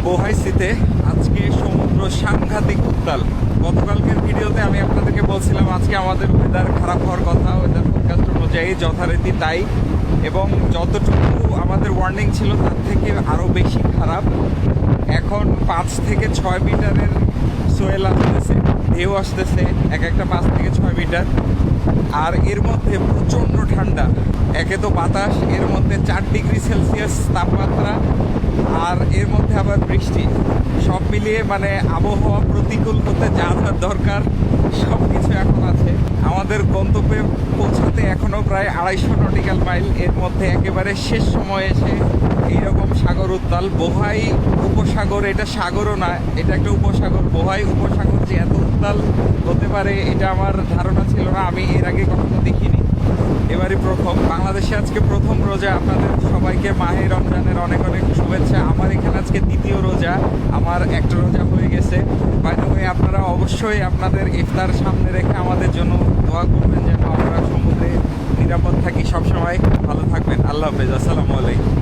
বোহাইসিতে আজকে সমুদ্র সাংঘাতিক উত্তাল। গতকালকের ভিডিওতে আমি আপনাদেরকে বলছিলাম আজকে আমাদের ওয়েদার খারাপ হওয়ার কথা, ওয়েদার ফোরকাস্ট অনুযায়ী যথারীতি তাই, এবং যতটুকু আমাদের ওয়ার্নিং ছিল তার থেকে আরও বেশি খারাপ। এখন 5 থেকে 6 মিটারের সোয়েল আসতেছে, ঢেউ আসতেছে এক একটা 5 থেকে 6 মিটার। আর এর মধ্যে প্রচণ্ড ঠান্ডা, একে তো বাতাস, এর মধ্যে 4 ডিগ্রি সেলসিয়াস তাপমাত্রা, আর এর মধ্যে আবার বৃষ্টি। সব মিলিয়ে মানে আবহাওয়া প্রতিকূল হতে যা যা দরকার সব কিছু এখন আছে। আমাদের গন্তব্যে পৌঁছাতে এখনও প্রায় 250 নটিক্যাল মাইল। এর মধ্যে একেবারে শেষ সময়ে এসে এইরকম সাগর উত্তাল। বোহাই উপসাগর, এটা সাগরও না, এটা একটা উপসাগর। বোহাই উপসাগর যে এত উত্তাল হতে পারে এটা আমার ধারণা ছিল না, আমি এর আগে কখনো দেখিনি, এবারই প্রথম। বাংলাদেশে আজকে প্রথম রোজা। আপনাদের সবাইকে মাহে রমজানের অনেক অনেক শুভেচ্ছা। আমার এখানে আজকে দ্বিতীয় রোজা, আমার একটা রোজা হয়ে গেছে। বাই দ্য ওয়ে, আপনারা অবশ্যই আপনাদের ইফতার সামনে রেখে আমাদের জন্য দোয়া করবেন যেন আমরা সমুদ্রে নিরাপদ থাকি সবসময়। ভালো থাকবেন। আল্লাহ হাফেজ। আসসালামু আলাইকুম।